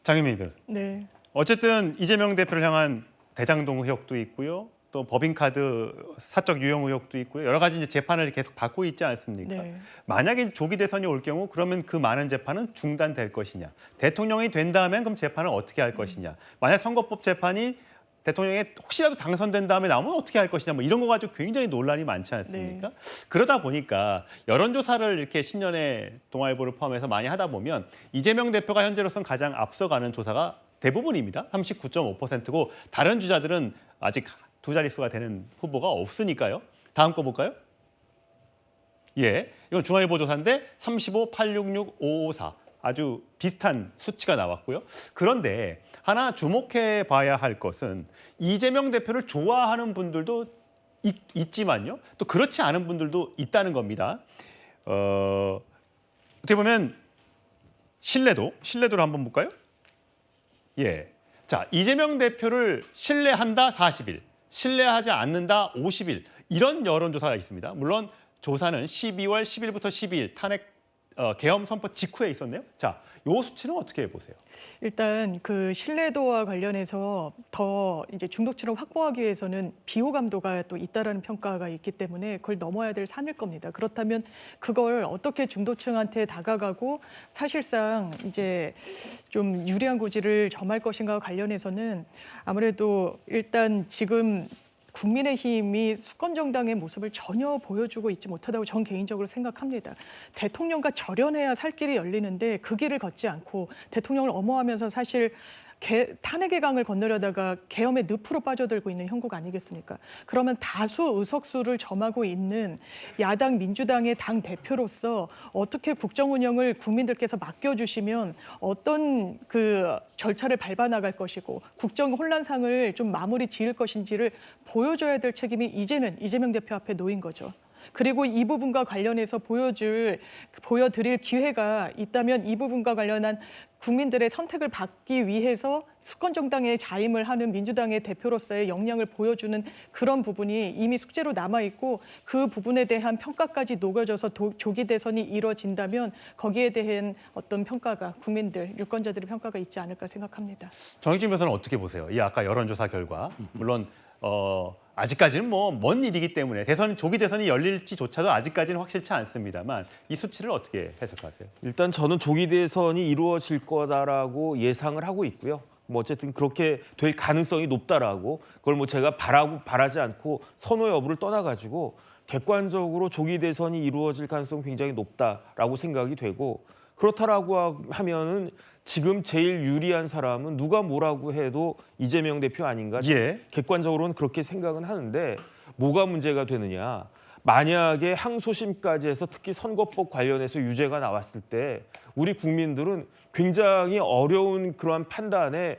장유미 변호사. 네. 어쨌든 이재명 대표를 향한 대장동 의혹도 있고요. 또 법인카드 사적 유용 의혹도 있고요. 여러 가지 이제 재판을 계속 받고 있지 않습니까? 네. 만약에 조기 대선이 올 경우 그러면 그 많은 재판은 중단될 것이냐. 대통령이 된다면 그럼 재판을 어떻게 할 것이냐. 만약 선거법 재판이 대통령이 혹시라도 당선된 다음에 나오면 어떻게 할 것이냐. 뭐 이런 거 가지고 굉장히 논란이 많지 않습니까? 네. 그러다 보니까 여론조사를 이렇게 신년에 동아일보를 포함해서 많이 하다 보면 이재명 대표가 현재로서는 가장 앞서가는 조사가 대부분입니다. 39.5%고 다른 주자들은 아직 두 자릿수가 되는 후보가 없으니까요. 다음 거 볼까요? 예, 이건 중앙일보 조사인데 35, 866, 554 아주 비슷한 수치가 나왔고요. 그런데 하나 주목해 봐야 할 것은 이재명 대표를 좋아하는 분들도 있지만요. 또 그렇지 않은 분들도 있다는 겁니다. 어떻게 보면 신뢰도를 한번 볼까요? 예. 자, 이재명 대표를 신뢰한다 40일, 신뢰하지 않는다 50일 이런 여론조사가 있습니다. 물론 조사는 12월 10일부터 12일 탄핵 계엄 선포 직후에 있었네요. 자, 요 수치는 어떻게 보세요? 일단 그 신뢰도와 관련해서 더 이제 중도층을 확보하기 위해서는 비호감도가 또 있다라는 평가가 있기 때문에 그걸 넘어야 될 산일 겁니다. 그렇다면 그걸 어떻게 중도층한테 다가가고 사실상 이제 좀 유리한 고지를 점할 것인가와 관련해서는 아무래도 일단 지금 국민의힘이 수권정당의 모습을 전혀 보여주고 있지 못하다고 전 개인적으로 생각합니다. 대통령과 절연해야 살 길이 열리는데 그 길을 걷지 않고 대통령을 엄호하면서 사실 탄핵의 강을 건너려다가 계엄의 늪으로 빠져들고 있는 형국 아니겠습니까? 그러면 다수 의석수를 점하고 있는 야당 민주당의 당 대표로서 어떻게 국정 운영을 국민들께서 맡겨주시면 어떤 그 절차를 밟아나갈 것이고 국정 혼란상을 좀 마무리 지을 것인지를 보여줘야 될 책임이 이제는 이재명 대표 앞에 놓인 거죠. 그리고 이 부분과 관련해서 보여드릴 기회가 있다면 이 부분과 관련한 국민들의 선택을 받기 위해서 수권정당에 자임을 하는 민주당의 대표로서의 역량을 보여주는 그런 부분이 이미 숙제로 남아있고 그 부분에 대한 평가까지 녹여져서 조기 대선이 이루어진다면 거기에 대한 어떤 평가가 국민들, 유권자들의 평가가 있지 않을까 생각합니다. 정의진 변호사는 어떻게 보세요? 이 아까 여론조사 결과 물론 아직까지는 뭐 먼 일이기 때문에 조기 대선이 열릴지조차도 아직까지는 확실치 않습니다만 이 수치를 어떻게 해석하세요? 일단 저는 조기 대선이 이루어질 거다라고 예상을 하고 있고요. 뭐 어쨌든 그렇게 될 가능성이 높다라고 그걸 뭐 제가 바라지 않고 선호 여부를 떠나가지고 객관적으로 조기 대선이 이루어질 가능성이 굉장히 높다라고 생각이 되고 그렇다라고 하면은 지금 제일 유리한 사람은 누가 뭐라고 해도 이재명 대표 아닌가? 예. 객관적으로는 그렇게 생각은 하는데 뭐가 문제가 되느냐? 만약에 항소심까지 해서 특히 선거법 관련해서 유죄가 나왔을 때 우리 국민들은 굉장히 어려운 그러한 판단에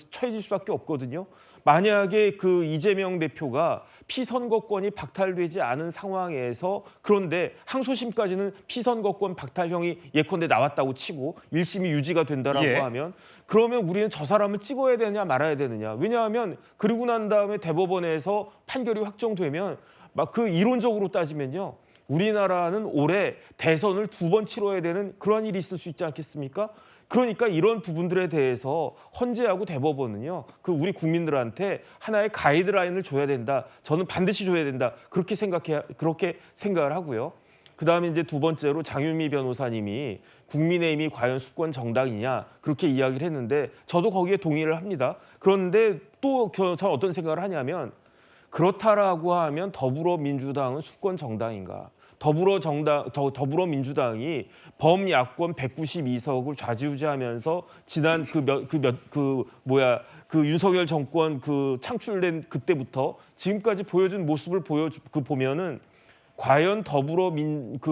처해질 수밖에 없거든요. 만약에 그 이재명 대표가 피선거권이 박탈되지 않은 상황에서 그런데 항소심까지는 피선거권 박탈형이 예컨대 나왔다고 치고 1심이 유지가 된다라고 하면 그러면 우리는 저 사람을 찍어야 되느냐 말아야 되느냐. 왜냐하면 그리고 난 다음에 대법원에서 판결이 확정되면 막 그 이론적으로 따지면요. 우리나라는 올해 대선을 2번 치러야 되는 그런 일이 있을 수 있지 않겠습니까? 그러니까 이런 부분들에 대해서 헌재하고 대법원은요, 우리 국민들한테 하나의 가이드라인을 줘야 된다. 저는 반드시 줘야 된다. 그렇게 생각을 하고요. 그다음에 이제 두 번째로 장윤미 변호사님이 국민의힘이 과연 수권 정당이냐 그렇게 이야기를 했는데 저도 거기에 동의를 합니다. 그런데 또 저는 어떤 생각을 하냐면 그렇다라고 하면 더불어민주당은 수권 정당인가? 더불어민주당이 범야권 192석을 좌지우지하면서 지난 윤석열 정권 창출된 그때부터 지금까지 보여준 모습을 보면은 과연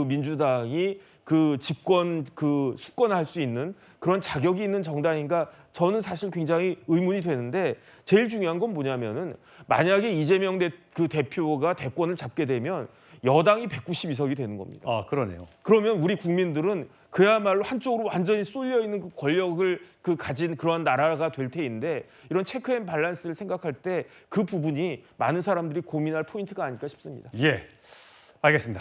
민주당이 수권할 수 있는 그런 자격이 있는 정당인가? 저는 사실 굉장히 의문이 되는데 제일 중요한 건 뭐냐면은 만약에 이재명 대표가 대권을 잡게 되면 여당이 192석이 되는 겁니다. 아, 그러네요. 그러면 우리 국민들은 그야말로 한쪽으로 완전히 쏠려 있는 그 권력을 가진 그런 나라가 될 테인데 이런 체크 앤 밸런스를 생각할 때 그 부분이 많은 사람들이 고민할 포인트가 아닐까 싶습니다. 예, 알겠습니다.